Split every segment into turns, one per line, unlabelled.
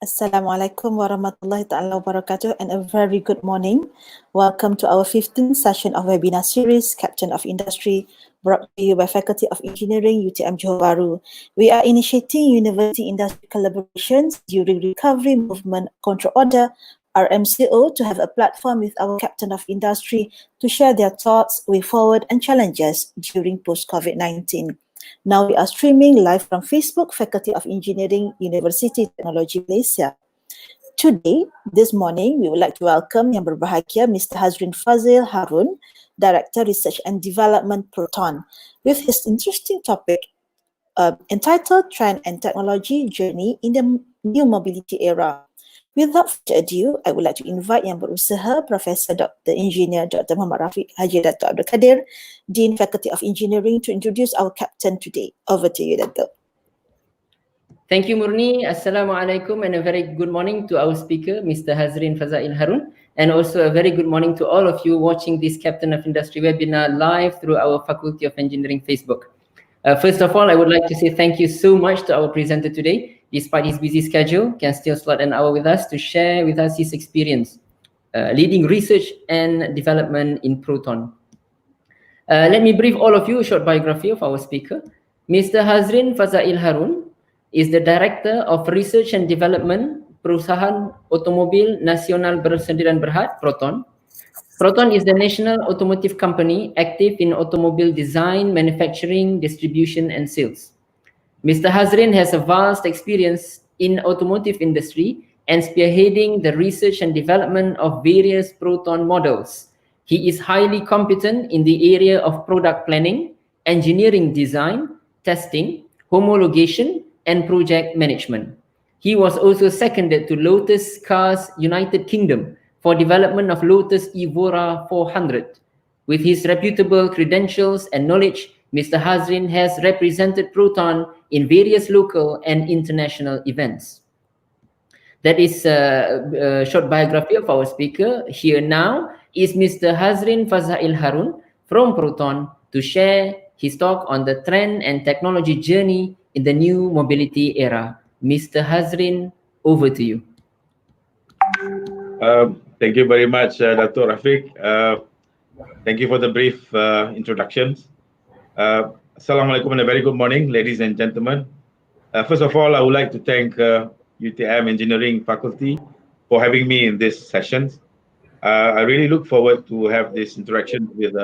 Assalamualaikum warahmatullahi ta'ala wabarakatuh and a very good morning. Welcome to our 15th session of webinar series, Captain of Industry, brought to you by Faculty of Engineering, UTM Johor Bahru. We are initiating university industry collaborations during Recovery Movement Control Order, RMCO, to have a platform with our Captain of Industry to share their thoughts, way forward and challenges during post-COVID-19. Now we are streaming live from Facebook, Faculty of Engineering, University Technology Malaysia. Today, this morning, we would like to welcome Yang Berbahagia Mr. HAZRIN FAZAIL HAROON, Director Research and Development PROTON, with his interesting topic entitled Trend and Technology Journey in the New Mobility Era. Without further ado, I would like to invite Yang Berusaha, Professor Dr. Engineer Dr. Muhammad Rafiq Haji Dato' Abdul Kadir, Dean Faculty of Engineering, to introduce our captain today. Over to you, Dato'.
Thank you, Murni. Assalamualaikum and a very good morning to our speaker, Mr. HAZRIN FAZAIL HAROON, and also a very good morning to all of you watching this Captain of Industry webinar live through our Faculty of Engineering Facebook. First of all, I would like to say thank you so much to our presenter today. Despite his busy schedule, can still slot an hour with us to share with us his experience leading research and development in Proton. Let me brief all of you a short biography of our speaker. Mr. HAZRIN FAZAIL HAROON is the Director of Research and Development Perusahaan Automobil Nasional Bersendirian Berhad, Proton. Proton is the national automotive company active in automobile design, manufacturing, distribution, and sales. Mr. HAZRIN has a vast experience in automotive industry and spearheading the research and development of various Proton models. He is highly competent in the area of product planning, engineering design, testing, homologation, and project management. He was also seconded to Lotus Cars United Kingdom for development of Lotus Evora 400. With his reputable credentials and knowledge, Mr. HAZRIN has represented Proton in various local and international events. That is a short biography of our speaker. Here now is Mr. HAZRIN FAZAIL HAROON from Proton to share his talk on the trend and technology journey in the new mobility era. Mr. HAZRIN, over to you.
Thank you very much, Dr. Rafiq. Thank you for the brief introductions. Assalamualaikum and a very good morning, ladies and gentlemen. First of all, I would like to thank UTM Engineering Faculty for having me in this session. I really look forward to have this interaction with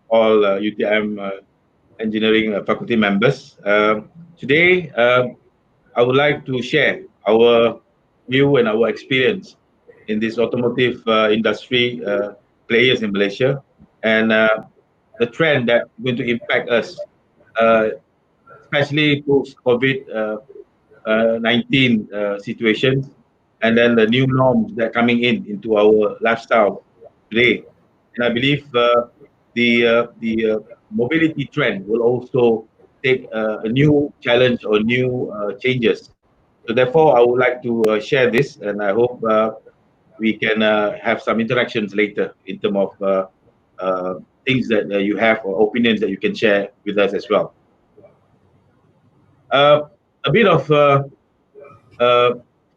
all UTM Engineering Faculty members. Today, I would like to share our view and our experience in this automotive industry players in Malaysia, and the trend that is going to impact us, especially post-COVID-19 situations, and then the new norms that are coming into our lifestyle today. And I believe the mobility trend will also take a new challenge or new changes. So therefore, I would like to share this, and I hope we can have some interactions later in terms of things that you have or opinions that you can share with us as well. A bit of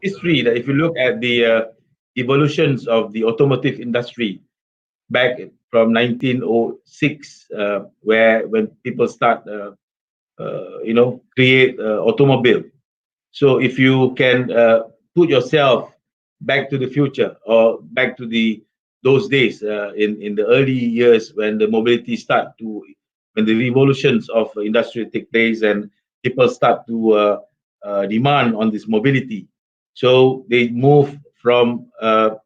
history, that if you look at the evolutions of the automotive industry back from 1906, when people start, create automobile. So if you can put yourself back to the future or back to those days in the early years when the mobility when the revolutions of industry take place and people start to demand on this mobility. So they move from a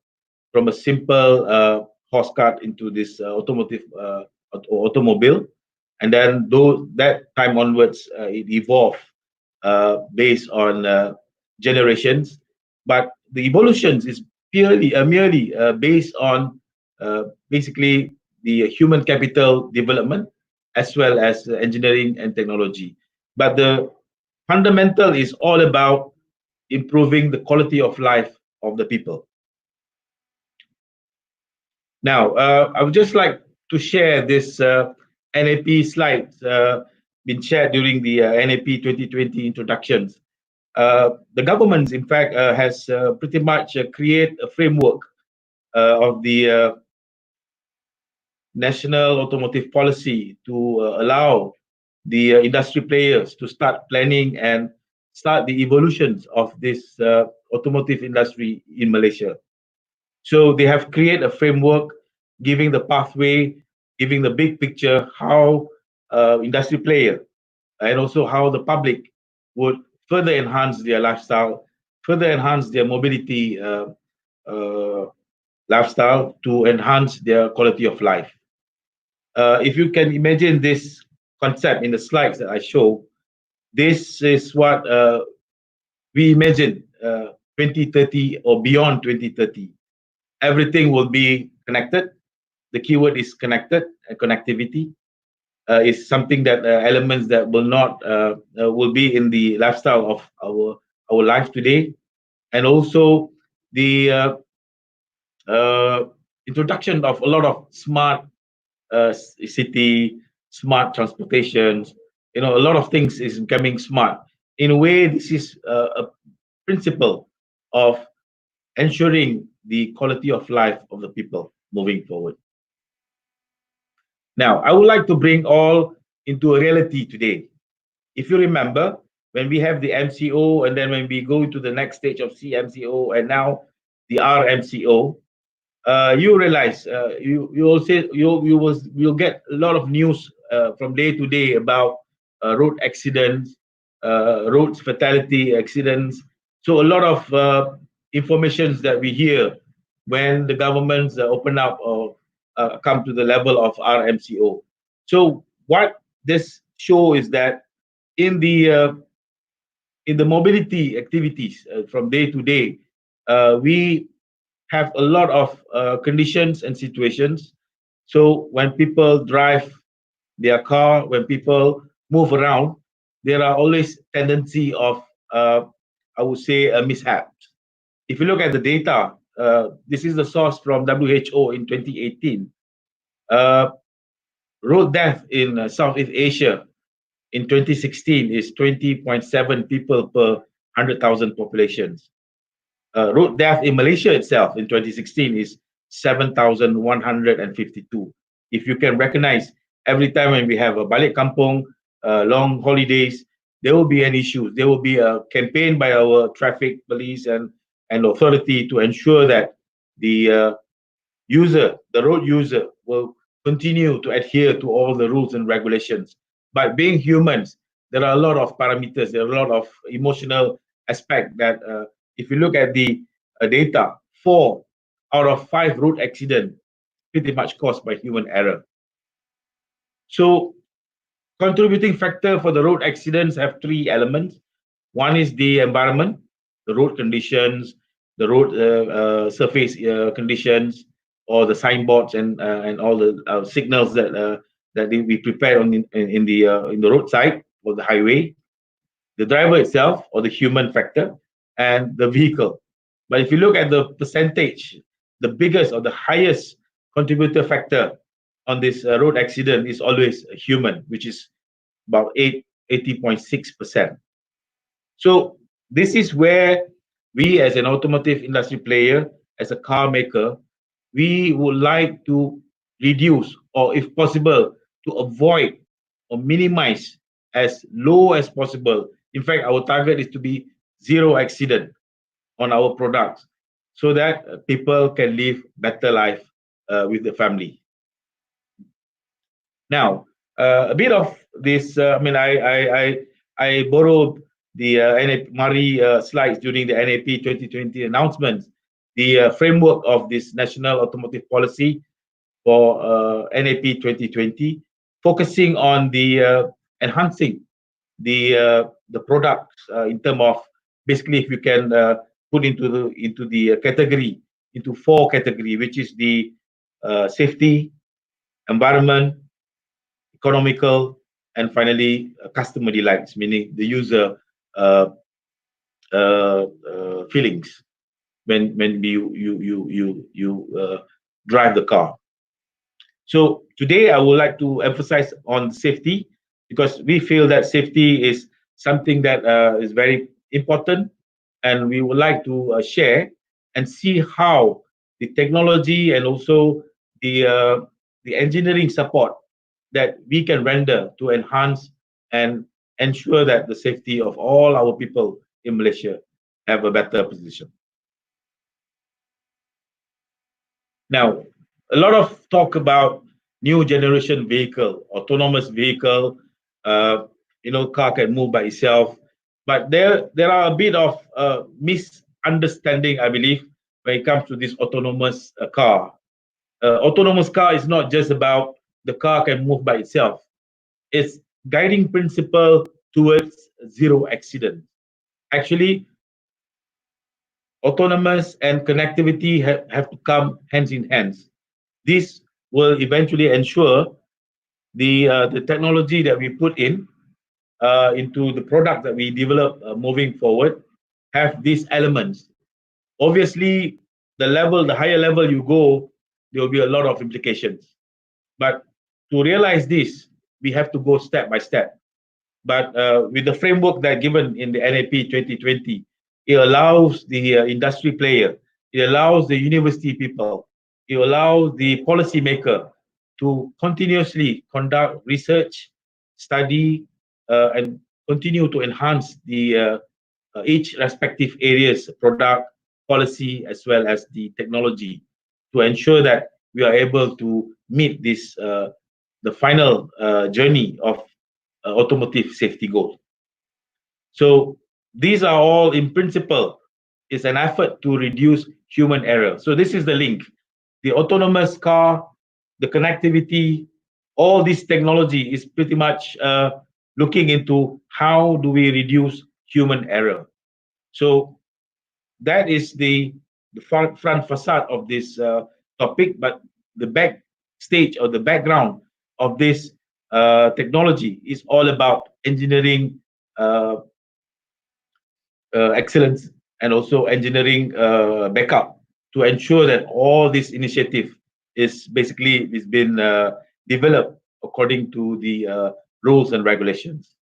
simple horse cart into this automobile, and then that time onwards it evolved based on generations. But the evolutions is merely based on basically the human capital development as well as engineering and technology. But the fundamental is all about improving the quality of life of the people. Now, I would just like to share this NAP slides been shared during the NAP 2020 introductions. the government, in fact, has pretty much created a framework of the national automotive policy to allow the industry players to start planning and start the evolutions of this automotive industry in Malaysia. So they have created a framework giving the pathway, giving the big picture how industry player and also how the public would further enhance their lifestyle, further enhance their mobility uh, lifestyle to enhance their quality of life. If you can imagine this concept in the slides that I show, this is what we imagine 2030 or beyond 2030. Everything will be connected. The keyword is connected, connectivity. Is something that elements that will not will be in the lifestyle of our life today, and also the introduction of a lot of smart city, smart transportations. You know, a lot of things is becoming smart. In a way, this is a principle of ensuring the quality of life of the people moving forward. Now, I would like to bring all into a reality today. If you remember, when we have the MCO and then when we go to the next stage of CMCO and now the RMCO, you realize you also you'll get a lot of news from day to day about road accidents, roads fatality accidents. So a lot of informations that we hear when the governments open up or come to the level of RMCO. So what this show is that in the mobility activities from day to day, we have a lot of conditions and situations. So when people drive their car, when people move around, there are always tendency of, I would say, a mishap. If you look at the data, this is the source from WHO in 2018. Uh, Road death in Southeast Asia in 2016 is 20.7 people per 100,000 populations. Road death in Malaysia itself in 2016 is 7,152. If you can recognize, every time when we have a balik kampung, long holidays, there will be an issue. There will be a campaign by our traffic police and authority to ensure that the road user, will continue to adhere to all the rules and regulations. But being humans, there are a lot of parameters, there are a lot of emotional aspect that if you look at the data, 4 out of 5 road accidents pretty much caused by human error. So contributing factor for the road accidents have 3 elements. One is the environment, the road conditions, the road surface conditions, or the signboards and all the signals that we prepare in the roadside or the highway, the driver itself or the human factor, and the vehicle. But if you look at the percentage, the biggest or the highest contributor factor on this road accident is always a human, which is about 80.6%. So this is where we as an automotive industry player, as a car maker, we would like to reduce, or if possible, to avoid or minimize as low as possible. In fact, our target is to be 0 accident on our products so that people can live better life with the family. Now, a bit of this, I borrowed the Mari slides during the NAP 2020 announcements, the framework of this National Automotive Policy for NAP 2020, focusing on the enhancing the products in terms of, basically, if you can put into the category, into 4 category, which is the safety, environment, economical, and finally customer delights, meaning the user feelings when you drive the car. So today I would like to emphasize on safety, because we feel that safety is something that is very important, and we would like to share and see how the technology and also the engineering support that we can render to enhance and ensure that the safety of all our people in Malaysia have a better position. Now, a lot of talk about new generation vehicle, autonomous vehicle, car can move by itself, but there are a bit of misunderstanding, I believe, when it comes to this autonomous car. Autonomous car is not just about the car can move by itself. It's guiding principle towards zero accident. Actually, autonomous and connectivity have to come hands in hands. This will eventually ensure the technology that we put into the product that we develop moving forward have these elements. Obviously, the higher level you go, there will be a lot of implications. But to realize this, we have to go step by step. But with the framework that given in the NAP 2020, it allows the industry player, it allows the university people, it allows the policymaker to continuously conduct research, study, and continue to enhance the each respective areas, product, policy, as well as the technology, to ensure that we are able to meet this the final journey of automotive safety goal. So these are all, in principle, is an effort to reduce human error. So this is the link. The autonomous car, the connectivity, all this technology is pretty much looking into how do we reduce human error. So that is the front facade of this topic, but the backstage or the background of this technology is all about engineering excellence and also engineering backup to ensure that all this initiative is been developed according to the rules and regulations.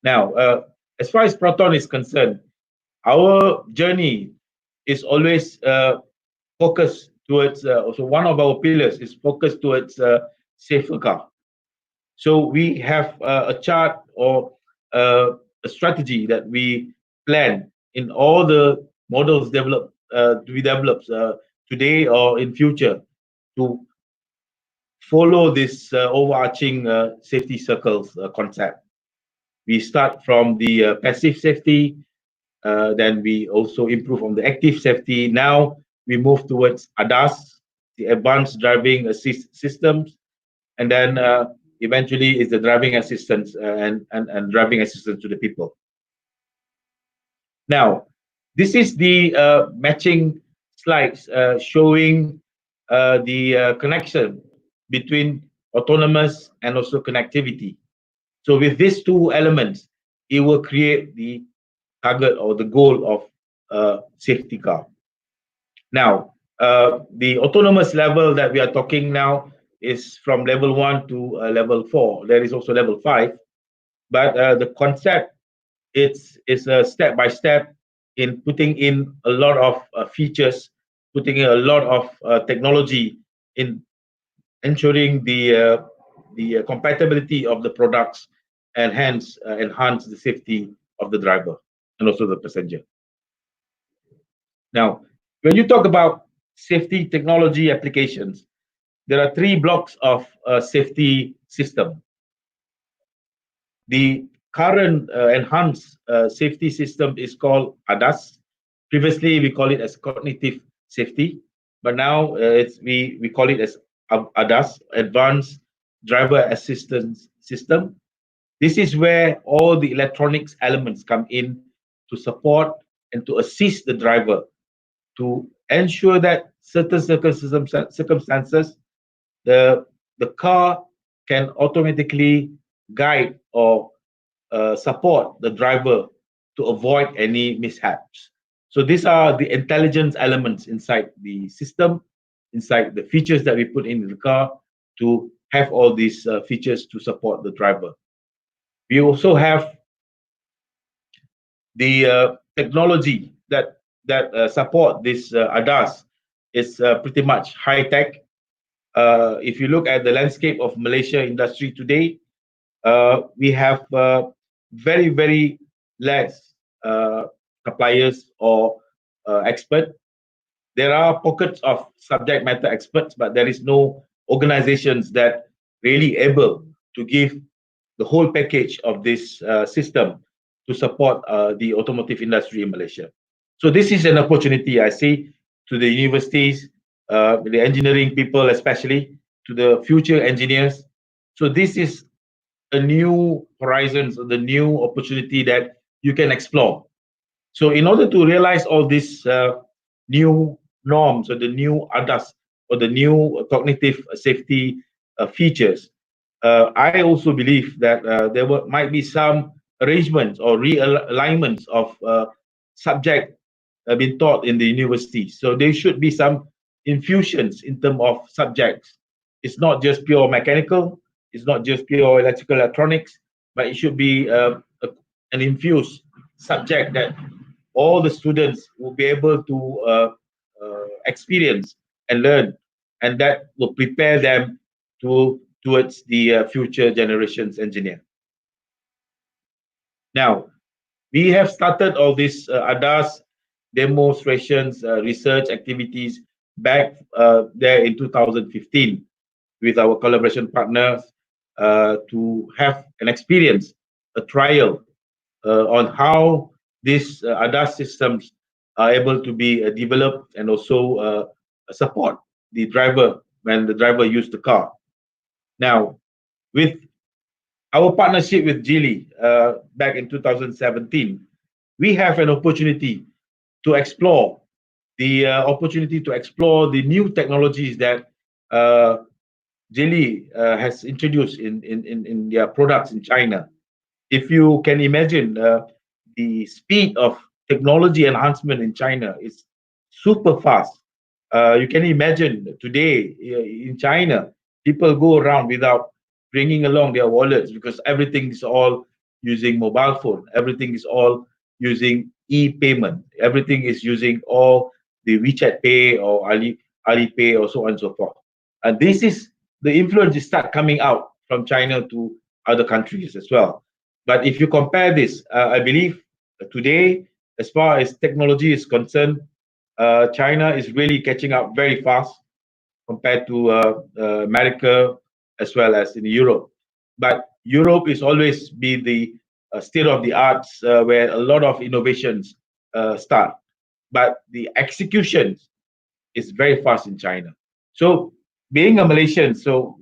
Now, as far as Proton is concerned, our journey is always focused towards, so one of our pillars is focused towards safer car. So we have a chart or a strategy that we plan in all the models to be developed today or in future to follow this overarching safety circles concept. We start from the passive safety, then we also improve on the active safety. Now we move towards ADAS, the advanced driving assist systems, and then eventually is the driving assistance and driving assistance to the people. Now, this is the matching slides showing the connection between autonomous and also connectivity. So with these two elements, it will create the target or the goal of safety car. Now, the autonomous level that we are talking now is from level 1 to level 4. There is also level 5, but the concept is a step by step in putting in a lot of features, putting in a lot of technology in ensuring the compatibility of the products and hence enhance the safety of the driver and also the passenger. Now, when you talk about safety technology applications, there are 3 blocks of safety system. The current enhanced safety system is called ADAS. Previously, we call it as cognitive safety, but now we call it as ADAS, Advanced Driver Assistance System. This is where all the electronics elements come in to support and to assist the driver to ensure that certain circumstances, the car can automatically guide or support the driver to avoid any mishaps. So these are the intelligence elements inside the system, inside the features that we put in the car to have all these features to support the driver. We also have the technology that support this ADAS is pretty much high tech. If you look at the landscape of Malaysia industry today, we have very less suppliers or expert. There are pockets of subject matter experts, but there is no organizations that really able to give the whole package of this system to support the automotive industry in Malaysia. So this is an opportunity I see to the universities, the engineering people especially, to the future engineers. So this is a new horizons, the new opportunity that you can explore. So in order to realize all these new norms or the new ADAS or the new cognitive safety features, I also believe that might be some arrangements or realignments of subject being taught in the university. So there should be some infusions in terms of subjects. It's not just pure mechanical, it's not just pure electrical electronics, but it should be an infused subject that all the students will be able to experience and learn, and that will prepare them towards the future generations engineer. Now, we have started all these ADAS demonstrations, research activities back there in 2015 with our collaboration partners to have an experience, a trial on how these ADAS systems are able to be developed and also support the driver when the driver use the car. Now, with our partnership with Geely back in 2017, we have an opportunity to explore the new technologies that Geely has introduced in their products in China. If you can imagine, the speed of technology enhancement in China is super fast. You can imagine today in China, people go around without bringing along their wallets because everything is all using mobile phone. Everything is all using e-payment. Everything is using all the WeChat Pay or Alipay or so on and so forth. And this is the influence is start coming out from China to other countries as well. But if you compare this, I believe today, as far as technology is concerned, China is really catching up very fast compared to America as well as in Europe. But Europe is always be the state of the arts where a lot of innovations start. But the execution is very fast in China. So being a Malaysian, so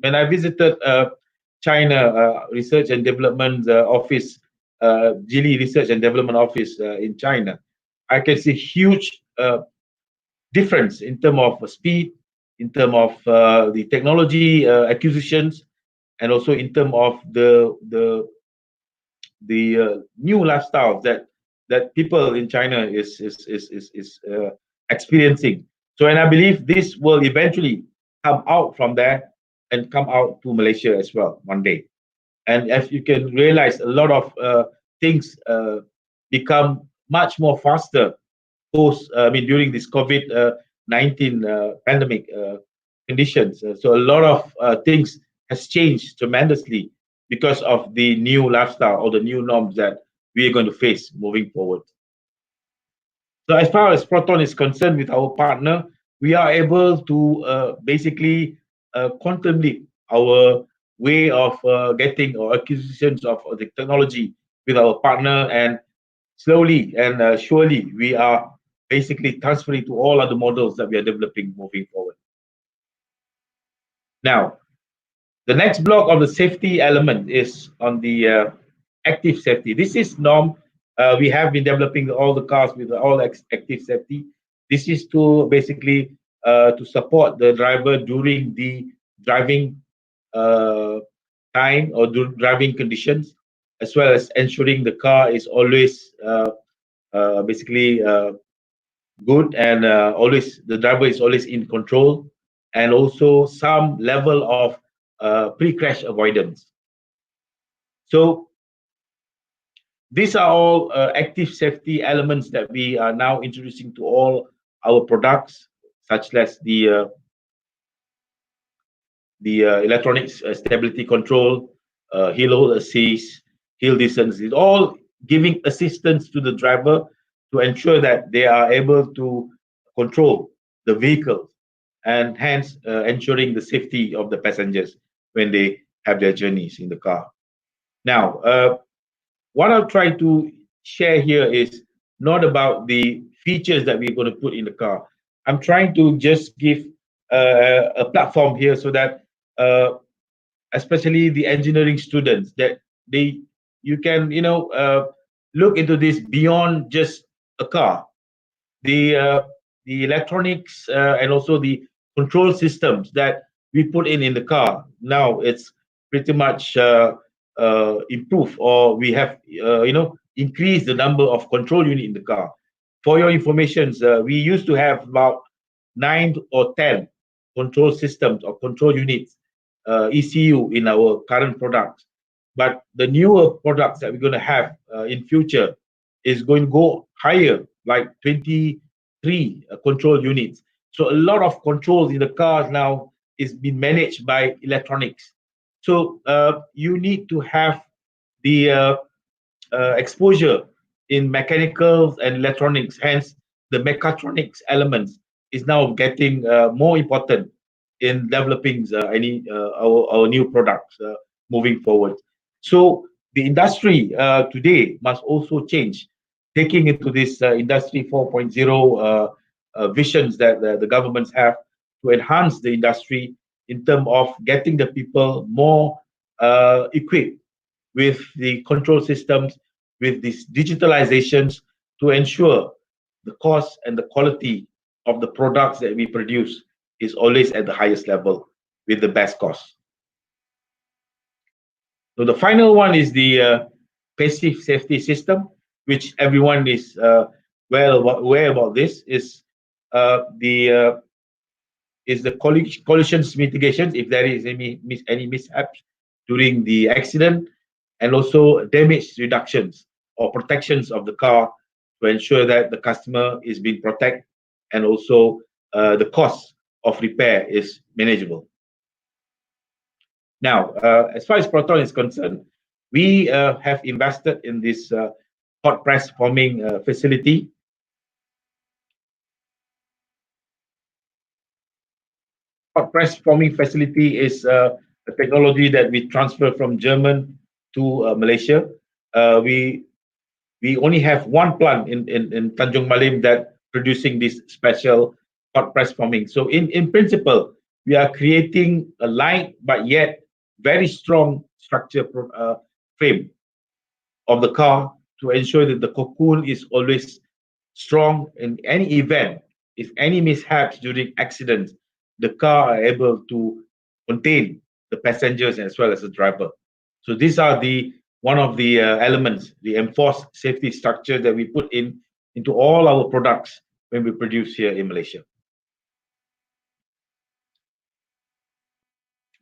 when I visited China Research and Development Office, Geely Research and Development Office in China, I can see huge difference in terms of speed, in terms of the technology acquisitions, and also in terms of the new lifestyle that people in China is experiencing. So, and I believe this will eventually come out from there and come out to Malaysia as well one day. And as you can realize, a lot of things become much more faster during this COVID-19 pandemic conditions. So a lot of things has changed tremendously because of the new lifestyle or the new norms that we are going to face moving forward. So as far as Proton is concerned with our partner, we are able to basically contemplate our way of getting or acquisitions of the technology with our partner, and slowly and surely we are basically transferring to all other models that we are developing moving forward. Now, the next block of the safety element is on the active safety. This is norm. We have been developing all the cars with all active safety. This is to basically to support the driver during the driving time or driving conditions, as well as ensuring the car is always basically good and always the driver is always in control, and also some level of pre-crash avoidance. So These are all active safety elements that we are now introducing to all our products, such as the electronics stability control, hill assist, hill descent, is all giving assistance to the driver to ensure that they are able to control the vehicle and hence ensuring the safety of the passengers when they have their journeys in the car. Now, what I'll try to share here is not about the features that we're going to put in the car. I'm trying to just give a platform here so that especially the engineering students that you can look into this beyond just a car. The electronics and also the control systems that we put in the car now, it's pretty much improved, or we have increased the number of control unit in the car. For your information, we used to have about 9 or 10 control systems or control units, ECU, in our current products. But the newer products that we're going to have in future is going to go higher, like 23 control units. So a lot of controls in the cars now is being managed by electronics. So you need to have the exposure in mechanicals and electronics. Hence, the mechatronics elements is now getting more important in developing our new products moving forward. So the industry today must also change, taking into this industry 4.0 visions that the governments have to enhance the industry in terms of getting the people more equipped with the control systems, with these digitalizations, to ensure the cost and the quality of the products that we produce is always at the highest level with the best cost. So the final one is the passive safety system, which everyone is well aware about. This is the collisions mitigation if there is any mishaps during the accident, and also damage reductions or protections of the car to ensure that the customer is being protected, and also the cost of repair is manageable. Now, as far as Proton is concerned, we have invested in this hot press forming facility. Hot press forming facility is a technology that we transfer from German to Malaysia. We only have one plant in Tanjung Malim that producing this special hot press forming. So in principle, we are creating a light but yet very strong structure frame of the car to ensure that the cocoon is always strong in any event. If any mishaps during accidents, the car are able to contain the passengers as well as the driver. So these are one of the elements, the enforced safety structure that we put into all our products when we produce here in Malaysia.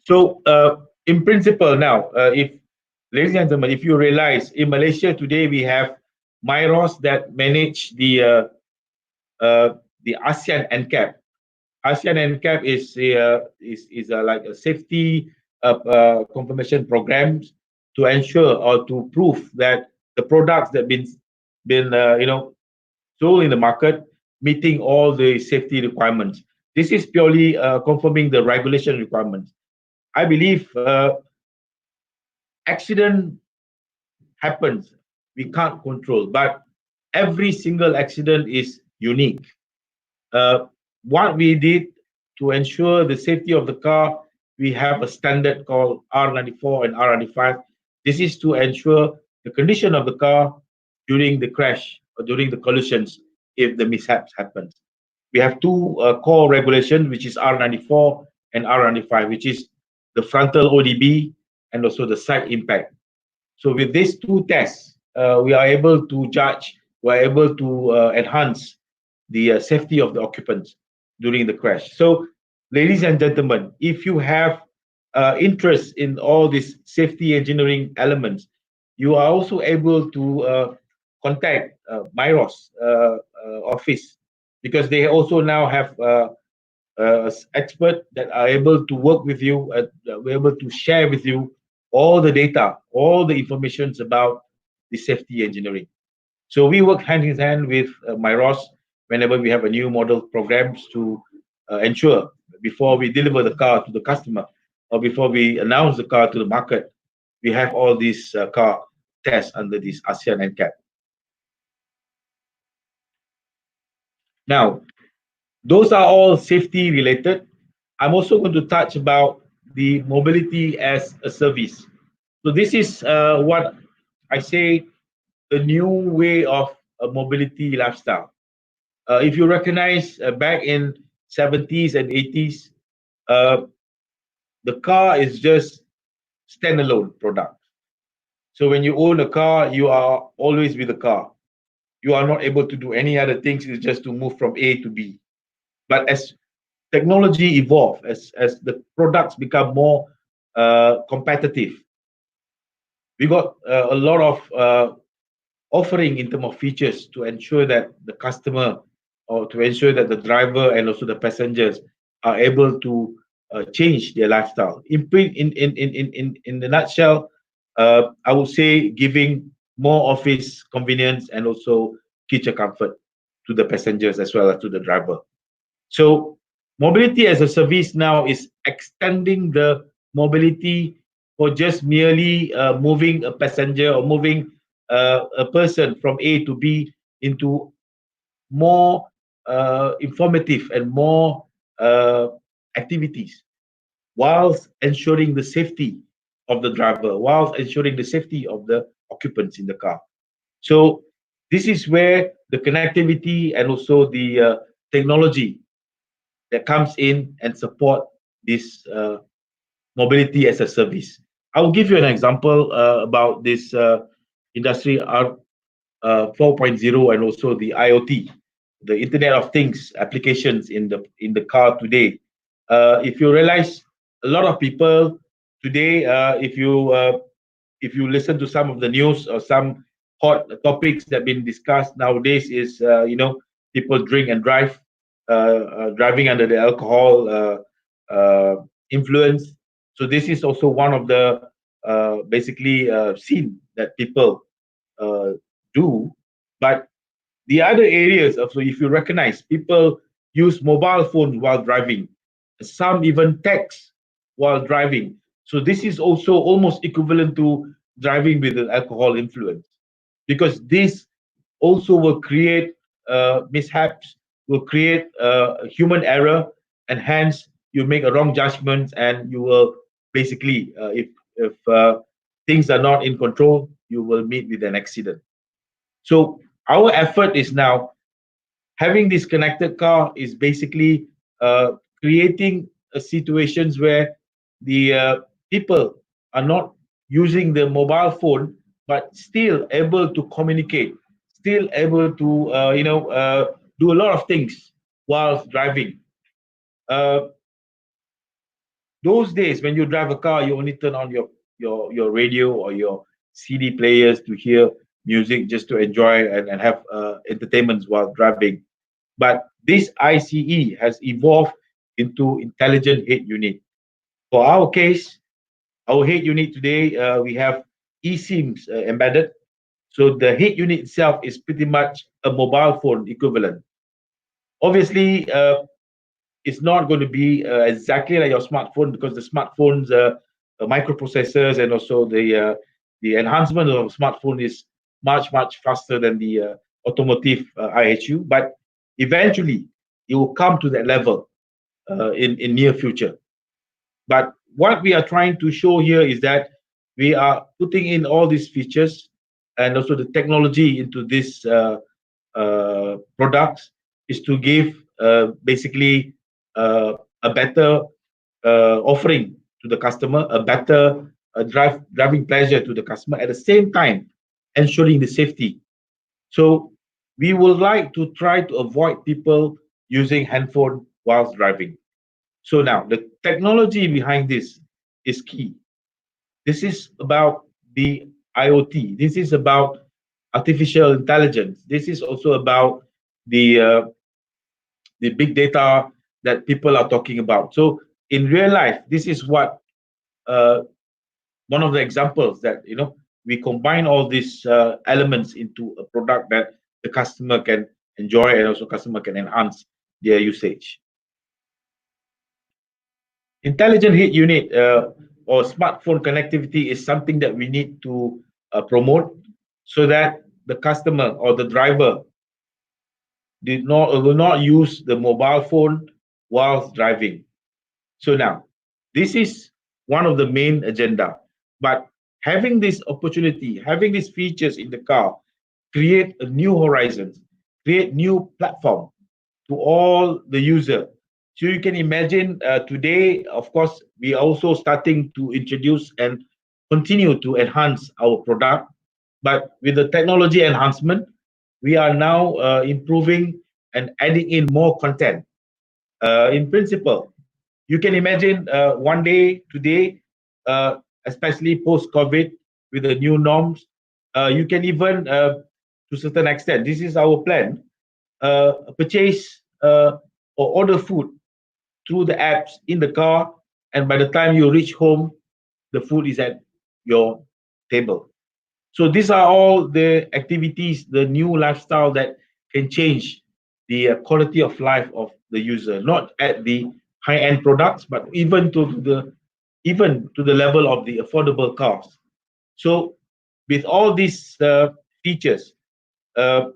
So in principle now, if ladies and gentlemen, if you realize in Malaysia today we have MIROS that manage the ASEAN NCAP. ASEAN NCAP is like a safety confirmation programs to ensure or to prove that the products that been sold in the market meeting all the safety requirements. This is purely confirming the regulation requirements. I believe accident happens, we can't control, but every single accident is unique. What we did to ensure the safety of the car, we have a standard called R94 and R95. This is to ensure the condition of the car during the crash or during the collisions if the mishaps happens. We have two core regulations, which is R94 and R95, which is the frontal ODB and also the side impact. So with these two tests, we are able to judge, we are able to enhance the safety of the occupants during the crash. So, ladies and gentlemen, if you have interest in all these safety engineering elements, you are also able to contact Myros office, because they also now have experts that are able to work with you, we're able to share with you all the data, all the informations about the safety engineering. So we work hand in hand with Myros whenever we have a new model programs to ensure before we deliver the car to the customer or before we announce the car to the market, we have all these car tests under this ASEAN NCAP. Now, those are all safety related. I'm also going to touch about the mobility as a service. So this is what I say, a new way of a mobility lifestyle. If you recognize back in 70s and 80s, uh, the car is just standalone product. So when you own a car, you are always with the car. You are not able to do any other things. It's just to move from A to B. But as technology evolve, as the products become more competitive, we got a lot of offering in terms of features to ensure that the customer or to ensure that the driver and also the passengers are able to change their lifestyle. In the nutshell, I would say giving more office convenience and also kitchen comfort to the passengers as well as to the driver. So mobility as a service now is extending the mobility for just merely moving a passenger or moving a person from A to B into more informative and more activities, whilst ensuring the safety of the driver, whilst ensuring the safety of the occupants in the car. So this is where the connectivity and also the technology that comes in and support this mobility as a service. I will give you an example about this industry 4.0 and also the IoT, the Internet of Things applications in the car today. If you realize, a lot of people today, if you listen to some of the news or some hot topics that have been discussed nowadays, is people drink and drive, driving under the alcohol influence. So this is also one of the basically sin that people do. But the other areas of, so if you recognize, people use mobile phones while driving, some even text while driving. So this is also almost equivalent to driving with an alcohol influence, because this also will create mishaps, will create human error, and hence you make a wrong judgment, and you will basically, if things are not in control, you will meet with an accident. So our effort is now having this connected car is basically creating situations where the people are not using the mobile phone, but still able to communicate, still able to do a lot of things while driving. Uh, those days when you drive a car, you only turn on your radio or your CD players to hear music, just to enjoy and have entertainments while driving. But this ICE has evolved into intelligent head unit. For our case, our head unit today, we have eSIMs embedded. So the head unit itself is pretty much a mobile phone equivalent. Obviously, it's not going to be exactly like your smartphone, because the smartphones, microprocessors, and also the enhancement of smartphone is much faster than the automotive IHU. But eventually, it will come to that level in near future. But what we are trying to show here is that we are putting in all these features and also the technology into this products, is to give basically a better offering to the customer, a better driving pleasure to the customer, at the same time ensuring the safety. So we would like to try to avoid people using handphone whilst driving. So now the technology behind this is key. This is about the IoT. This is about artificial intelligence. This is also about the big data that people are talking about. So in real life, this is what uh, one of the examples that we combine all these elements into a product that the customer can enjoy and also customer can enhance their usage. Intelligent heat unit or smartphone connectivity is something that we need to promote so that the customer or the driver will not use the mobile phone whilst driving. So now, this is one of the main agenda. But having this opportunity, having these features in the car, create a new horizons, create new platform to all the user. So you can imagine today, of course, we are also starting to introduce and continue to enhance our product. But with the technology enhancement, we are now improving and adding in more content. In principle, you can imagine one day today, especially post-COVID, with the new norms, you can even, to a certain extent, this is our plan, purchase or order food through the apps in the car, and by the time you reach home, the food is at your table. So these are all the activities, the new lifestyle that can change the quality of life of the user, not at the high-end products, but even to the level of the affordable cars. So with all these features, uh,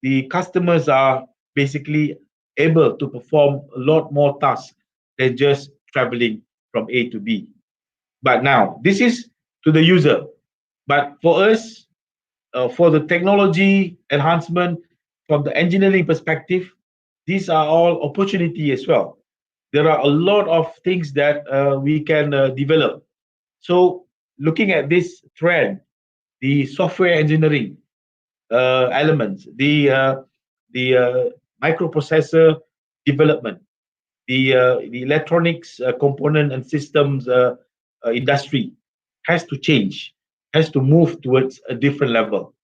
the customers are basically able to perform a lot more tasks than just traveling from A to B. But now, this is to the user. But for us, for the technology enhancement, from the engineering perspective, these are all opportunity as well. There are a lot of things that we can develop. So looking at this trend, the software engineering elements, the microprocessor development, the electronics component and systems industry has to change, has to move towards a different level.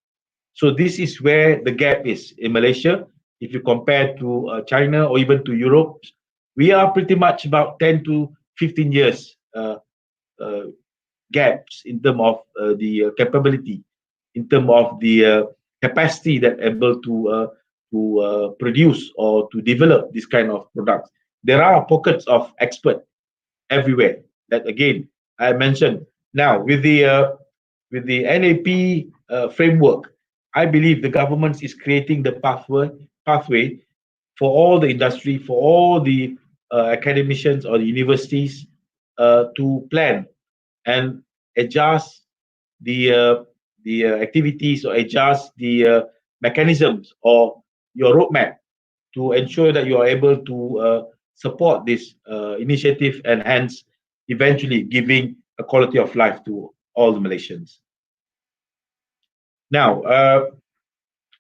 So this is where the gap is in Malaysia. If you compare to China or even to Europe, we are pretty much about 10 to 15 years uh, gaps in terms of the capability, in terms of the capacity that able to produce or to develop this kind of products. There are pockets of expert everywhere. That again, I mentioned. Now with the NAP framework, I believe the government is creating the pathway for all the industry, for all the academicians or the universities to plan and adjust the activities or adjust the mechanisms or your roadmap to ensure that you are able to support this initiative and hence eventually giving a quality of life to all the Malaysians. Now,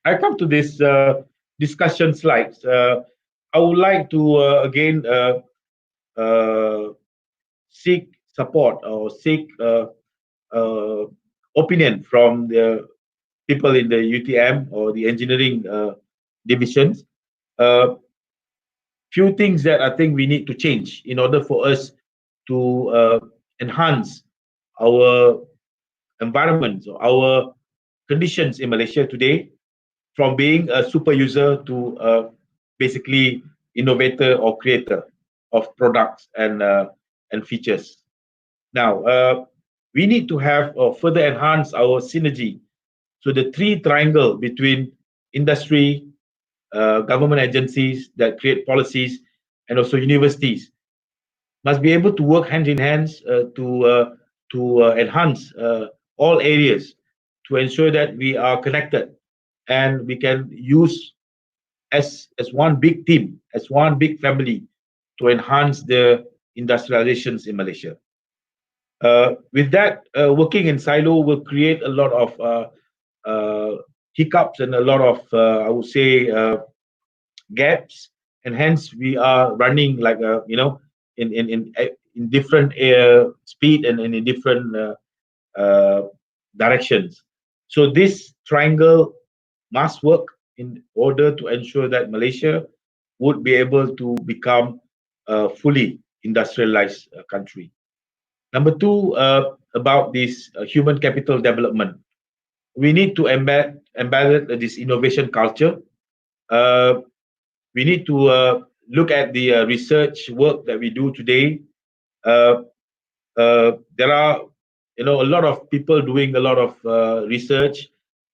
I come to this discussion slides. I would like to again seek support or seek opinion from the people in the UTM or the engineering divisions. Few things that I think we need to change in order for us to enhance our environment, or our conditions in Malaysia today, from being a super user to basically innovator or creator of products and features. Now, we need to have further enhance our synergy. So the three triangle between industry, government agencies that create policies, and also universities must be able to work hand in hand to enhance all areas to ensure that we are connected and we can use as one big team, as one big family to enhance the industrializations in Malaysia. With that, working in silo will create a lot of hiccups and a lot of, I would say, gaps, and hence we are running like in different speed and in different directions. So this triangle must work in order to ensure that Malaysia would be able to become a fully industrialized country. Number two, about this human capital development, we need to embed this innovation culture. Uh, we need to look at the research work that we do today. Uh, there are, a lot of people doing a lot of research,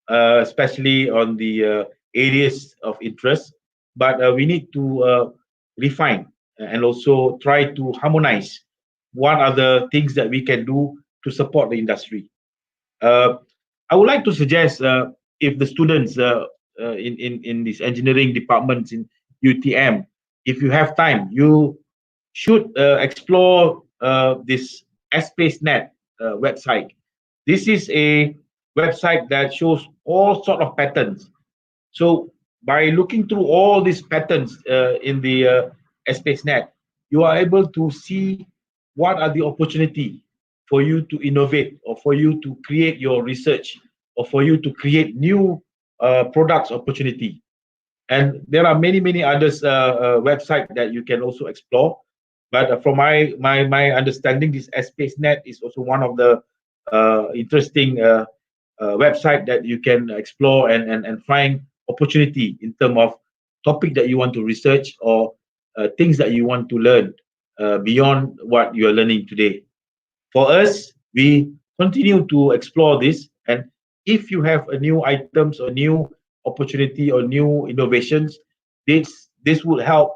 especially on the areas of interest. But we need to refine and also try to harmonize what are the things that we can do to support the industry. Uh, I would like to suggest, if the students in these engineering departments in UTM, if you have time, you should explore this SpaceNet website. This is a website that shows all sort of patterns. So by looking through all these patterns in the SpaceNet, you are able to see what are the opportunity for you to innovate, or for you to create your research, or for you to create new products opportunity. And there are many others website that you can also explore. But from my understanding, this SpaceNet is also one of the interesting website that you can explore and find opportunity in terms of topic that you want to research, or things that you want to learn beyond what you are learning today. For us, we continue to explore this, and if you have a new items or new opportunity or new innovations, this will help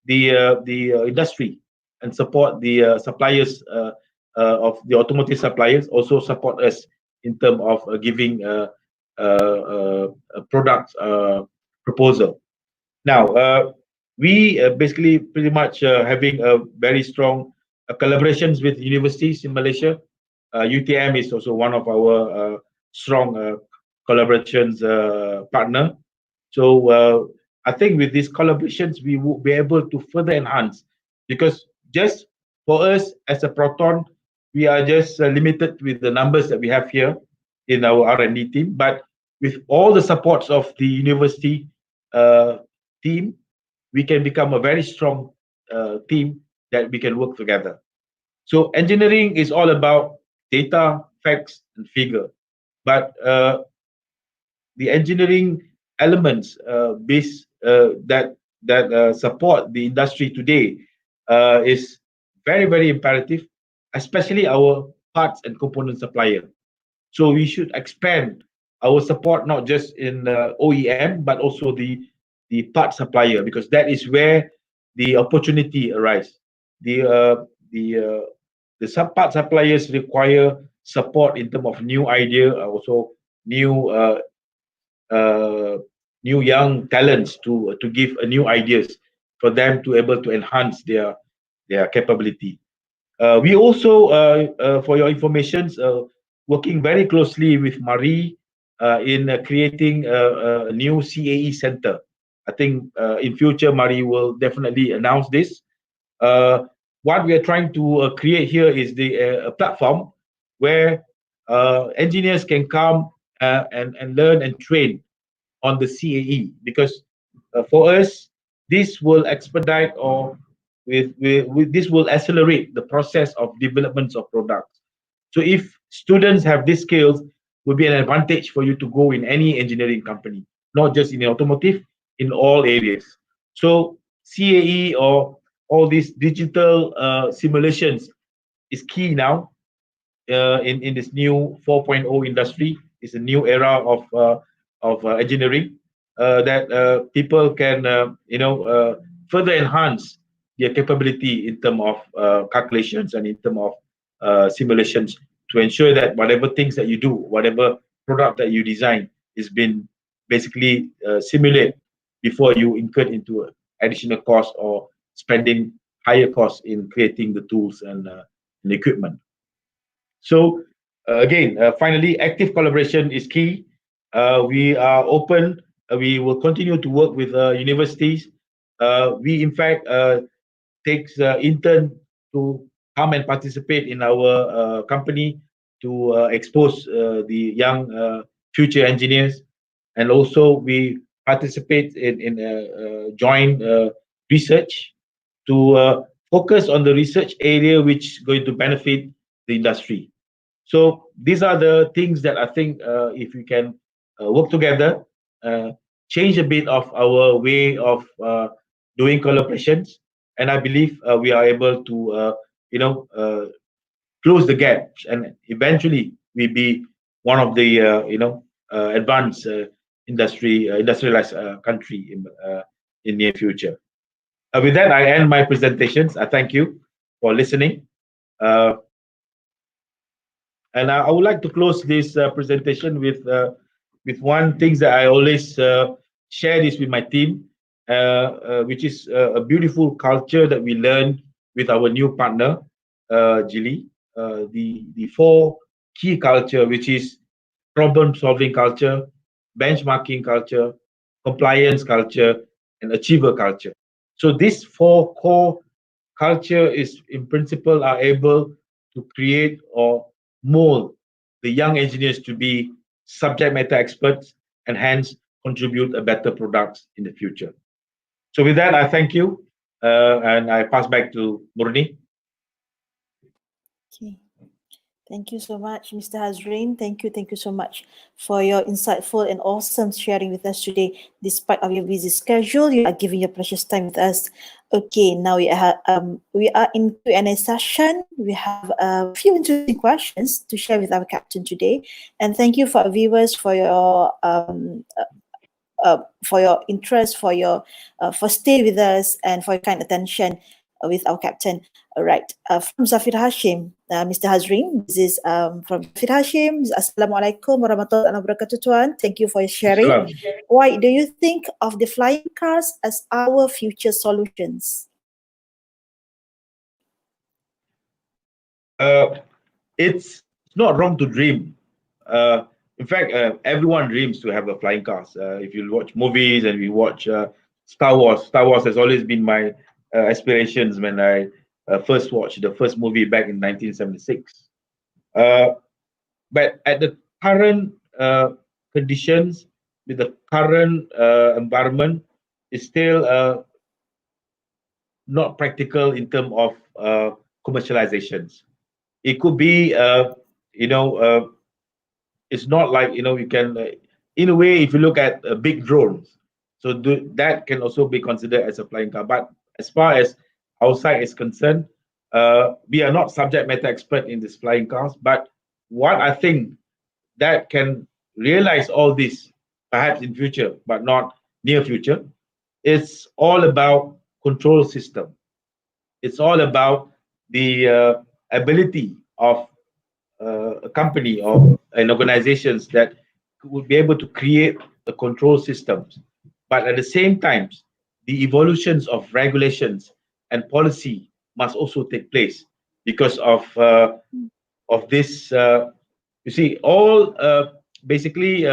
the industry and support the suppliers of the automotive suppliers, also support us in terms of giving a product proposal. Now, we basically pretty much having a very strong collaborations with universities in Malaysia. UTM is also one of our strong collaborations partner. So I think with these collaborations, we will be able to further enhance, because just for us as a Proton, we are just limited with the numbers that we have here in our R&D team. But with all the supports of the university team, we can become a very strong team that we can work together. So engineering is all about data, facts, and figure. But the engineering elements that support the industry today is very imperative, especially our parts and component supplier. So we should expand our support not just in OEM, but also the part supplier, because that is where the opportunity arises. The sub part suppliers require support in terms of new idea, also new uh, new young talents to give new ideas for them to able to enhance their capability. We also, for your information, working very closely with Marie in creating a new CAE center. I think in future, Marie will definitely announce this. What we are trying to create here is a platform where engineers can come and learn and train on the CAE, because for us, this will expedite, or with this will accelerate the process of development of products. So if students have these skills, will be an advantage for you to go in any engineering company, not just in the automotive, in all areas. So CAE or all these digital simulations is key now in this new 4.0 industry. It's a new era of engineering that people can further enhance their capability in terms of calculations and in terms of simulations, to ensure that whatever things that you do, whatever product that you design, is been basically simulated before you incur into additional cost or spending higher costs in creating the tools and equipment. So again, finally, active collaboration is key. We are open. We will continue to work with universities. We in fact takes intern to come and participate in our company to expose the young future engineers, and also we participate in joint research to focus on the research area which is going to benefit the industry. So these are the things that I think if we can work together, uh, change a bit of our way of doing collaborations, and I believe we are able to you know close the gaps, and eventually we be one of the advanced industrialized country in near future. With that, I end my presentations. I thank you for listening. Uh, and I would like to close this presentation with one thing that I always share this with my team, which is a beautiful culture that we learn with our new partner, Jili. The four key culture, which is problem solving culture, benchmarking culture, compliance culture, and achiever culture. So these four core culture is in principle are able to create or mold the young engineers to be subject matter experts and hence contribute a better products in the future. So with that, I thank you and I pass back to Murni.
Okay. Thank you so much, Mr. Hazrin. Thank you so much for your insightful and awesome sharing with us today. Despite of your busy schedule, you are giving your precious time with us. Okay, now we are in Q&A session. We have a few interesting questions to share with our captain today, and thank you for our viewers for your interest, for stay with us, and for your kind attention with our captain. All right, from Zafir Hashim, Mr. Hazrin, this is from Zafir Hashim. Assalamualaikum warahmatullahi wabarakatuh, Tuan. Thank you for your sharing.
Salam.
Why do you think of the flying cars as our future solutions?
It's not wrong to dream. In fact, everyone dreams to have a flying cars. If you watch movies and we watch Star Wars has always been my aspirations when I first watched the first movie back in 1976. But at the current conditions, with the current environment, it's still not practical in terms of commercializations. It could be, it's not like you can, in a way, if you look at big drones, so that can also be considered as a flying car. But as far as outside is concerned, we are not subject matter expert in these flying cars. But what I think that can realize all this, perhaps in future, but not near future, it's all about control system. It's all about the ability of a company or an organizations that would be able to create the control systems. But at the same time, the evolutions of regulations and policy must also take place because of this. You see, all basically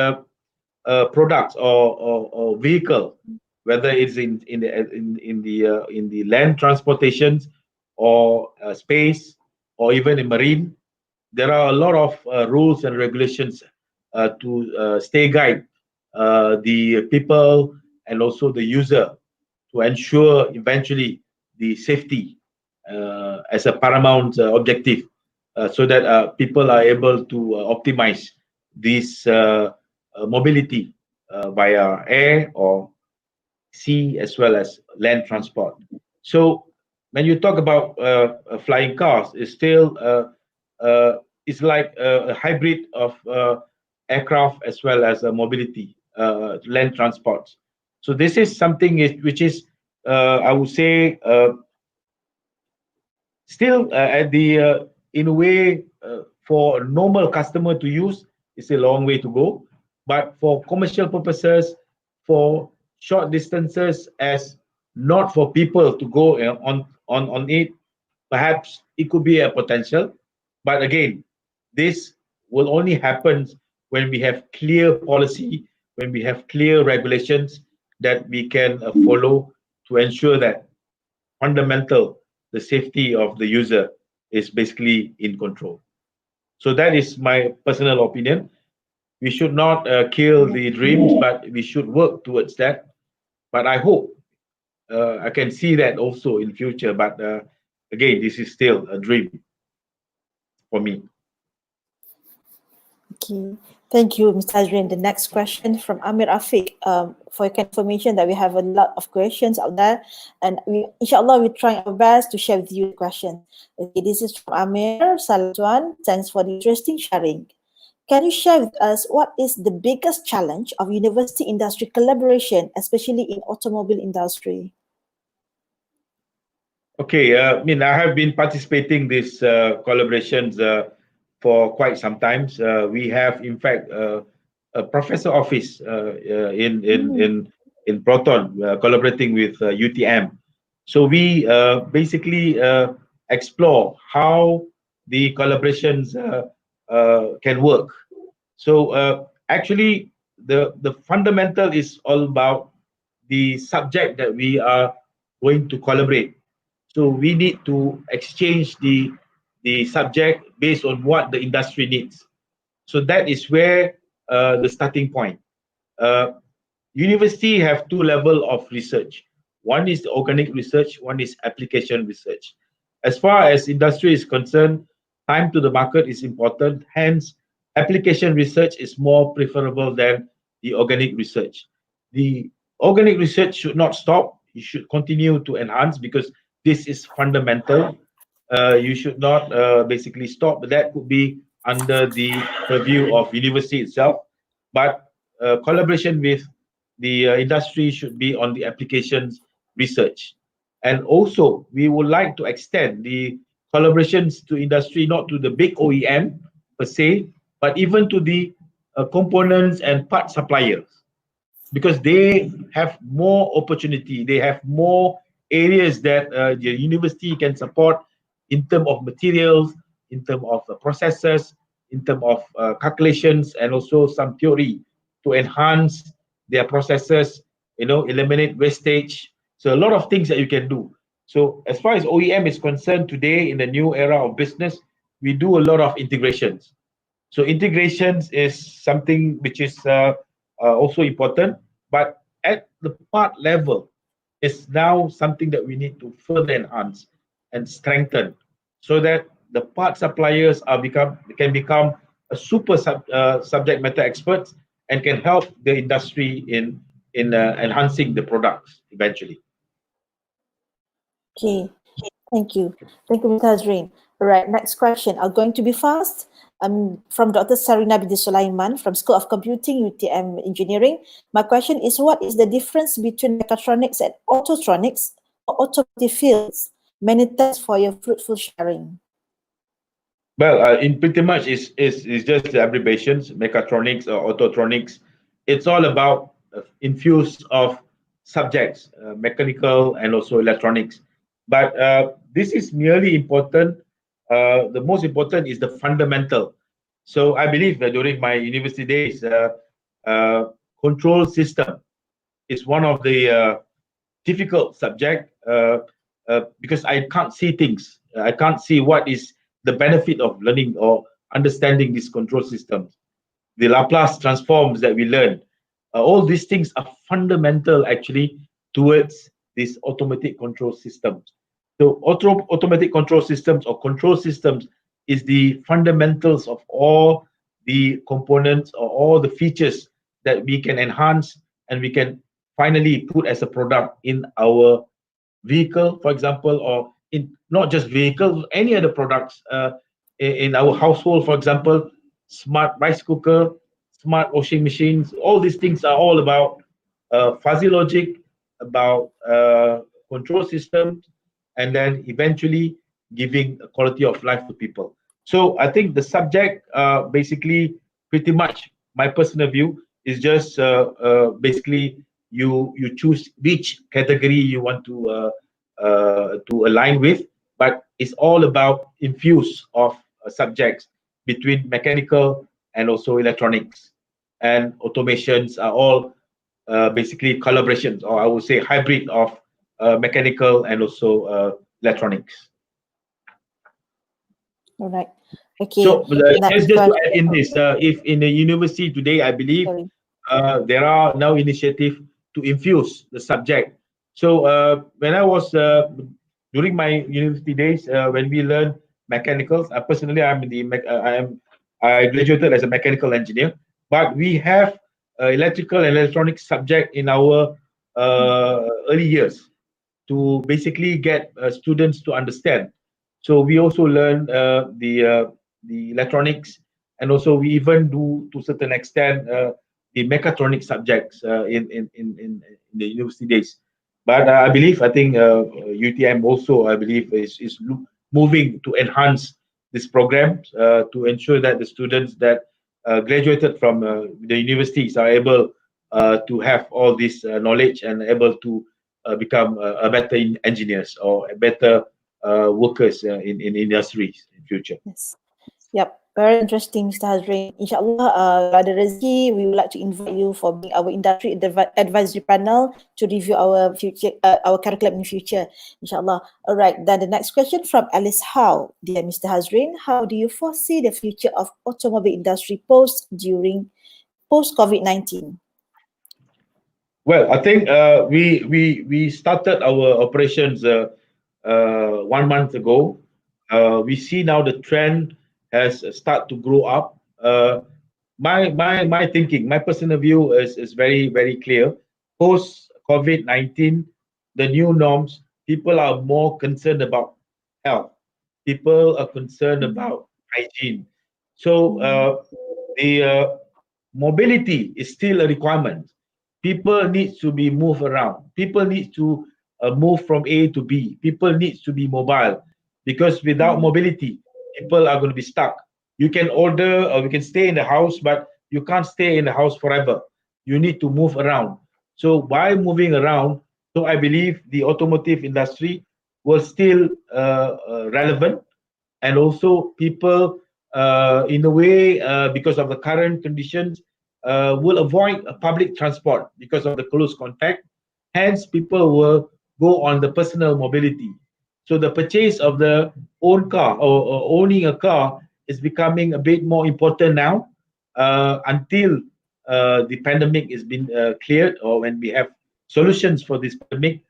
products or vehicle, whether it's in the land transportations or space or even in marine, there are a lot of rules and regulations to stay guide the people and also the user to ensure eventually the safety as a paramount objective, so that people are able to optimize this mobility via air or sea as well as land transport. So when you talk about flying cars, it's still it's like a hybrid of aircraft as well as mobility, land transport. So this is something which is, I would say, still at the in a way, for a normal customer to use, it's a long way to go. But for commercial purposes, for short distances, as not for people to go on it, perhaps it could be a potential. But again, this will only happen when we have clear policy, when we have clear regulations that we can follow to ensure that fundamental, the safety of the user is basically in control. So that is my personal opinion. We should not kill the dreams, but we should work towards that. But I hope I can see that also in future. But again, this is still a dream for me.
Okay. Thank you, Mr. Hazrin. The next question from Amir Afiq. For your confirmation that we have a lot of questions out there, and inshallah, we're trying our best to share with you the question. Okay, this is from Amir Salatuan. Thanks for the interesting sharing. Can you share with us what is the biggest challenge of university industry collaboration, especially in automobile industry?
Okay, I mean, I have been participating these collaborations for quite some time. We have, in fact, a professor office in Proton, collaborating with UTM. So we basically explore how the collaborations can work. So actually, the fundamental is all about the subject that we are going to collaborate. So we need to exchange the subject based on what the industry needs. So that is where the starting point. University have two levels of research. One is the organic research, one is application research. As far as industry is concerned, time to the market is important. Hence, application research is more preferable than the organic research. The organic research should not stop. You should continue to enhance because this is fundamental. You should not basically stop. But that could be under the purview of university itself. But collaboration with the industry should be on the applications research. And also, we would like to extend the collaborations to industry, not to the big OEM per se, but even to the components and part suppliers, because they have more opportunity, they have more areas that the university can support in terms of materials, in terms of processes, in terms of calculations, and also some theory to enhance their processes, eliminate wastage. So a lot of things that you can do. So as far as OEM is concerned today, in the new era of business, we do a lot of integrations. So integrations is something which is also important, but at the part level is now something that we need to further enhance and strengthen, so that the part suppliers can become a super subject matter experts and can help the industry in enhancing the products eventually.
Okay, thank you. Thank you, Mr. Hazrin. All right, next question. I'm going to be fast. From Dr. Sarina Binti Sulaiman from School of Computing, UTM Engineering. My question is, what is the difference between mechatronics and autotronics or automotive fields? Many thanks for your fruitful sharing.
Well, in pretty much is just the abbreviations, mechatronics or autotronics. It's all about infuse of subjects, mechanical and also electronics. But this is merely important. The most important is the fundamental. So I believe that during my university days, control system is one of the difficult subject because I can't see things. I can't see what is the benefit of learning or understanding these control systems. The Laplace transforms that we learn, all these things are fundamental actually towards these automatic control systems. So automatic control systems or control systems is the fundamentals of all the components or all the features that we can enhance and we can finally put as a product in our vehicle, for example, or in not just vehicles, any other products in our household, for example, smart rice cooker, smart washing machines. All these things are all about fuzzy logic, about control systems, and then eventually giving a quality of life to people. So I think the subject, basically, pretty much my personal view is just basically you choose which category you want to align with, but it's all about infuse of subjects between mechanical and also electronics, and automations are all basically collaborations, or I would say hybrid of mechanical and also electronics.
All right. Okay.
So
Next
just to
question.
add in this, if in the university today, I believe
Sorry.
there are now initiative to infuse the subject. So when I was during my university days, when we learned mechanicals, personally, I graduated as a mechanical engineer, but we have electrical and electronics subject in our early years to basically get students to understand. So we also learn the electronics, and also we even do to certain extent the mechatronics subjects in the university days. But I think UTM also, I believe, is moving to enhance this program to ensure that the students that graduated from the universities are able to have all this knowledge and able to become a better engineers or a better workers in industries in future.
Yes. Yep. Very interesting, Mr. Hazrin. Inshallah, ada rezeki, we would like to invite you for being our industry advisory panel to review our future, our curriculum in future. Inshallah. All right. Then the next question from Alice Howe. Dear Mr. Hazrin, how do you foresee the future of automobile industry post COVID-19?
Well, I think we started our operations 1 month ago. We see now the trend has start to grow up. My thinking, my personal view is very clear. Post COVID-19, the new norms, people are more concerned about health. People are concerned about hygiene. So the mobility is still a requirement. People need to be moved around. People need to move from A to B. People need to be mobile, because without mobility, people are going to be stuck. You can order or you can stay in the house, but you can't stay in the house forever. You need to move around. So by moving around, so I believe the automotive industry will still relevant, and also people in a way because of the current conditions will avoid public transport because of the close contact. Hence people will go on the personal mobility. So the purchase of the own car, or owning a car, is becoming a bit more important now, until the pandemic has been cleared, or when we have solutions for this pandemic.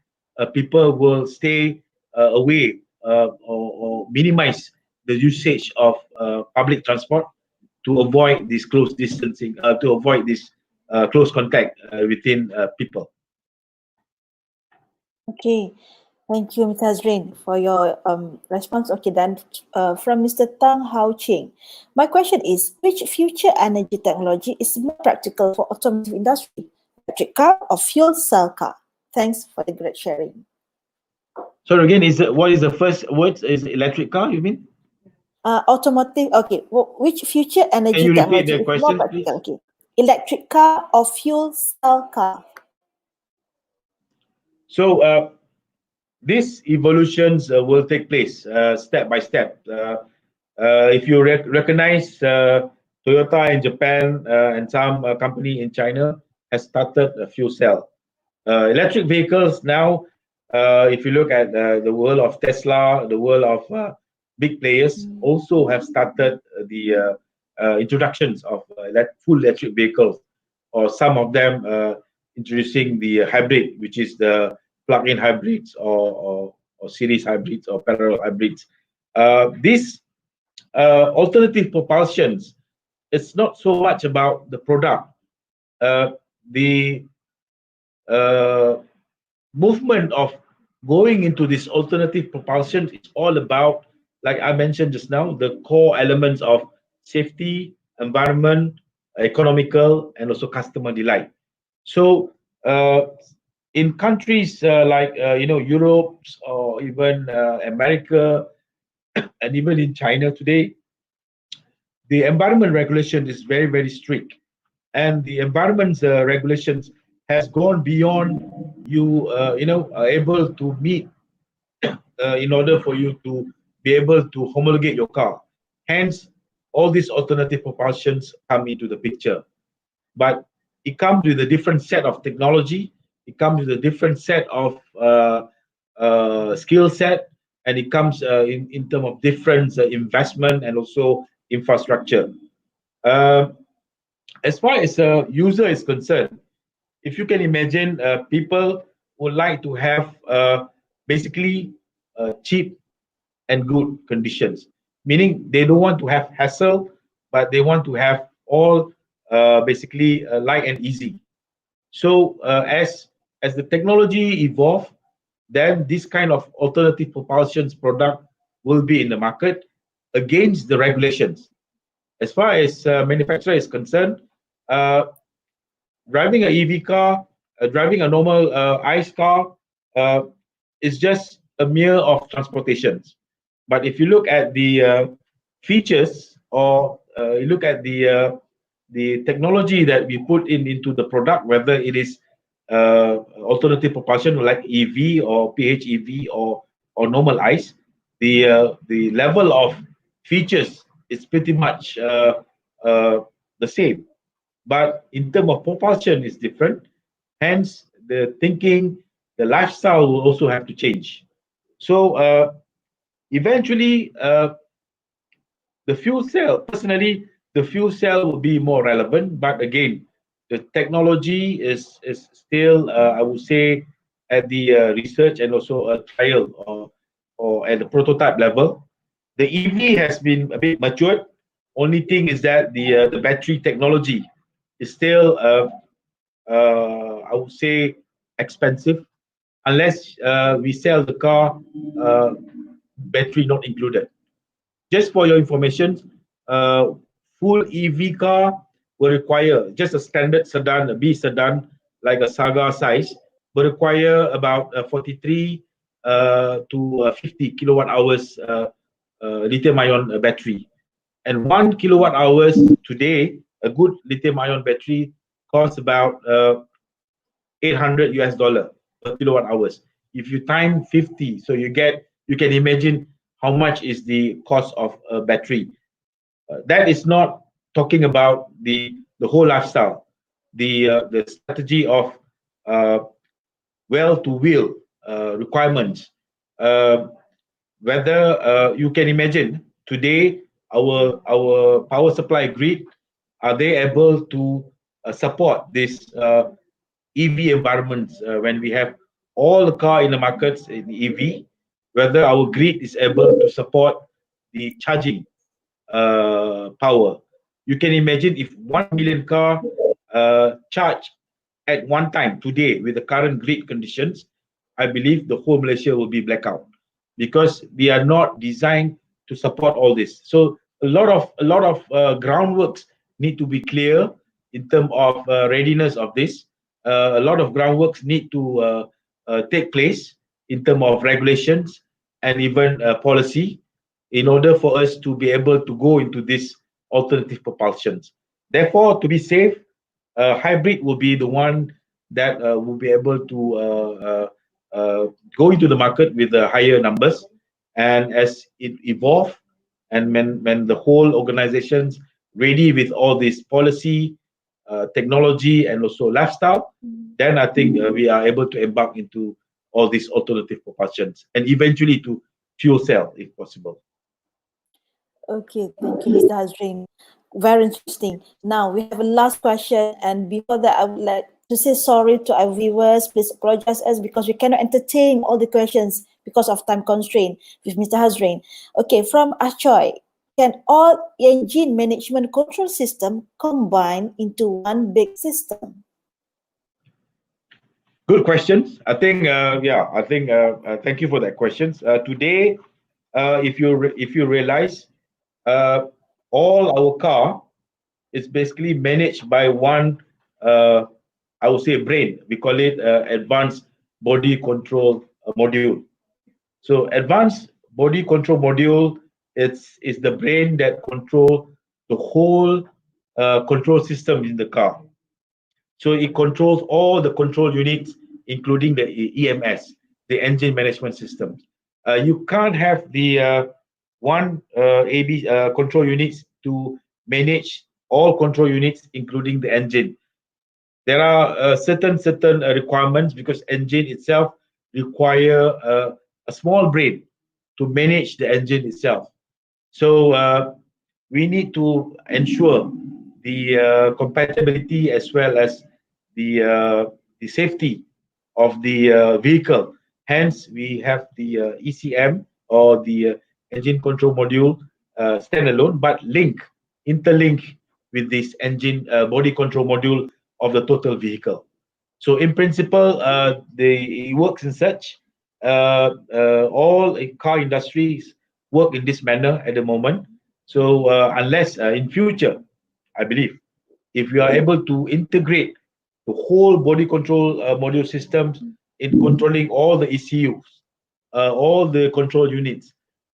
People will stay away, or minimize the usage of public transport to avoid this close distancing, to avoid this close contact within people.
Okay. Thank you, Mr. Hazrin, for your response. Okay, then from Mr. Tang Hao Ching. My question is, which future energy technology is more practical for automotive industry? Electric car or fuel cell car? Thanks for the great sharing.
So again, what is the first word? Is electric car, you mean?
Automotive, okay. Which future energy
you repeat
technology
the
is more
question,
practical?
please?
Okay. Electric car or fuel cell car?
So these evolutions will take place step by step. If you recognize Toyota in Japan and some company in China has started a fuel cell. Electric vehicles now, if you look at the world of Tesla, the world of big players also have started the introductions of full electric vehicles, or some of them introducing the hybrid, which is the plug-in hybrids, or series hybrids, or parallel hybrids. These alternative propulsions, it's not so much about the product. The movement of going into this alternative propulsion is all about, like I mentioned just now, the core elements of safety, environment, economical, and also customer delight. So in countries like Europe, or even America, and even in China today, the environment regulation is very strict, and the environment regulations has gone beyond are able to meet in order for you to be able to homologate your car. Hence, all these alternative propulsions come into the picture. But it comes with a different set of technology. It comes with a different set of skill set, and it comes in terms of different investment, and also infrastructure. As far as a user is concerned, if you can imagine, people would like to have basically cheap and good conditions, meaning they don't want to have hassle, but they want to have all basically light and easy. So as the technology evolve, then this kind of alternative propulsions product will be in the market against the regulations. As far as manufacturer is concerned, uh, driving an EV car, driving a normal ICE car, uh, is just a mere of transportations. But if you look at the features, or you look at the technology that we put into the product, whether it is alternative propulsion like EV or PHEV or normal ICE, the level of features is pretty much the same. But in terms of propulsion, is different. Hence, the thinking, the lifestyle will also have to change. So eventually, the fuel cell, personally, the fuel cell will be more relevant. But again, the technology is still, I would say, at the research and also a trial, or at the prototype level. The EV has been a bit matured. Only thing is that the battery technology is still, I would say, expensive, unless we sell the car battery not included. Just for your information, full EV car will require just a standard sedan, a B sedan, like a Saga size, will require about 43 to 50 kilowatt hours lithium ion battery. And 1 kilowatt hours today, a good lithium ion battery costs about 800 US dollar per kilowatt hours. If you time 50, so you can imagine how much is the cost of a battery. That is not talking about the whole lifestyle, the strategy of uh, well to wheel requirements. Uh, Whether you can imagine today, our power supply grid, are they able to support this EV environments, when we have all the car in the markets in EV, whether our grid is able to support the charging power. You can imagine if 1 million car charge at one time today with the current grid conditions, I believe the whole Malaysia will be blackout, because we are not designed to support all this. So a lot of groundworks need to be clear in terms of readiness of this. A lot of groundworks need to take place in terms of regulations and even policy, in order for us to be able to go into this alternative propulsions. Therefore, to be safe, hybrid will be the one that will be able to go into the market with higher numbers. And as it evolve, and when the whole organizations ready with all this policy, technology, and also lifestyle, then I think we are able to embark into all these alternative propulsions, and eventually to fuel cell if possible.
Okay, thank you, Mr. Hazrin. Very interesting. Now we have a last question, and before that, I would like to say sorry to our viewers. Please apologize us because we cannot entertain all the questions because of time constraint with Mr. Hazrin. Okay, from Achoy, can all engine management control system combine into one big system?
Good questions. I think, thank you for that questions. Today, if you realize, uh, all our car is basically managed by one, I would say, brain. We call it advanced body control module. So advanced body control module, is the brain that control the whole control system in the car. So it controls all the control units, including the EMS, the engine management system. You can't have the one AB control units to manage all control units, including the engine. There are certain requirements, because engine itself require a small brain to manage the engine itself. So we need to ensure the compatibility as well as the safety of the vehicle. Hence, we have the ECM or the engine control module standalone, but interlink with this engine body control module of the total vehicle. So in principle, it works in such. All car industries work in this manner at the moment. So unless in future, I believe, if we are able to integrate the whole body control module systems in controlling all the ECUs, all the control units,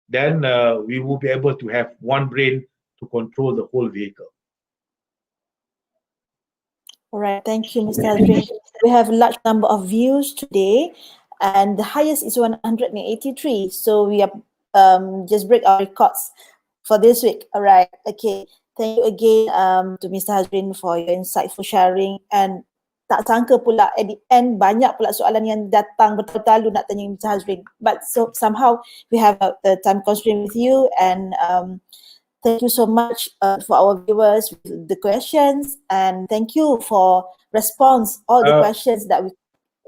then we will be able to have one brain to control the whole vehicle.
All right, thank you, Mr. HAZRIN. We have a large number of views today, and the highest is 183. So we are just break our records for this week. All right, okay. Thank you again to Mr. HAZRIN for your insightful sharing. And tak sangka pula at the end banyak pula soalan yang datang bertalu-talu nak tanya Mr. HAZRIN. But so somehow we have a time constraint with you, and thank you so much for our viewers with the questions, and thank you for response all the questions that we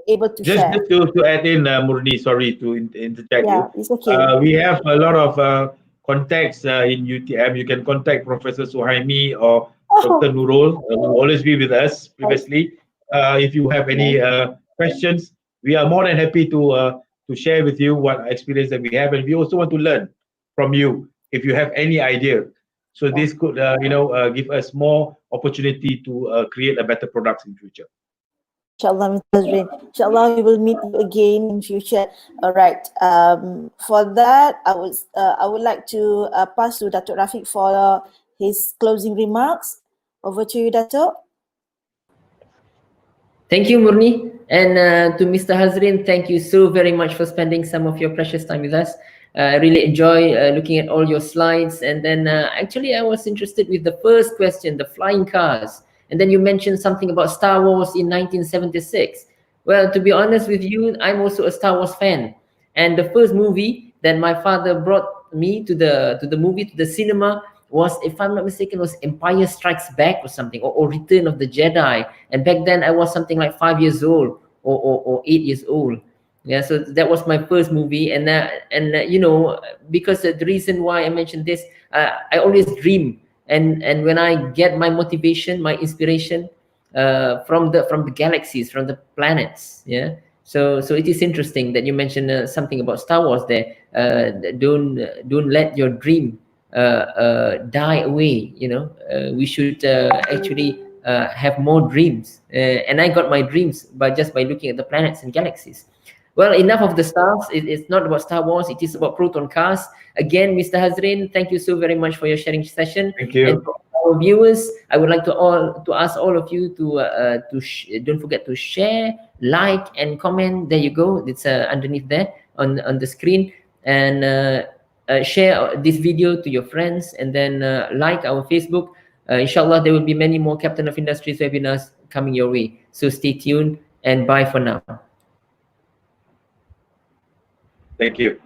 able to share.
Just to add in, Murni, sorry to interject you.
It's okay.
We have a lot of contacts in UTM. You can contact Professor Suhaimi or Dr. Nurul, who will always be with us previously. If you have any questions, we are more than happy to share with you what experience that we have, and we also want to learn from you if you have any idea. So this could, give us more opportunity to create a better products in future.
Inshallah, Mr. HAZRIN. Inshallah, we will meet you again in future. All right. For that, I would like to pass to Dato' Rafiq for his closing remarks. Over to you, Dato'.
Thank you, Murni. And to Mr. HAZRIN, thank you so very much for spending some of your precious time with us. I really enjoy looking at all your slides. And then actually, I was interested with the first question, the flying cars. And then you mentioned something about Star Wars in 1976. Well, to be honest with you, I'm also a Star Wars fan. And the first movie that my father brought me to the cinema was, if I'm not mistaken, was Empire Strikes Back or something, or Return of the Jedi. And back then I was something like 5 years old or 8 years old. Yeah, so that was my first movie. And you know, because the reason why I mentioned this, I always dream. And when I get my motivation, my inspiration from the galaxies, from the planets, yeah. So it is interesting that you mentioned something about Star Wars there. Don't let your dream die away. You know, we should actually have more dreams. And I got my dreams by looking at the planets and galaxies. Well, enough of the stars. It's not about Star Wars. It is about Proton cars. Again, Mr. HAZRIN, thank you so very much for your sharing session.
Thank you.
And for our viewers, I would like to ask all of you to don't forget to share, like, and comment. There you go. It's underneath there on the screen. And share this video to your friends, and then like our Facebook. Inshallah, there will be many more Captain of Industries webinars coming your way. So stay tuned, and bye for now.
Thank you.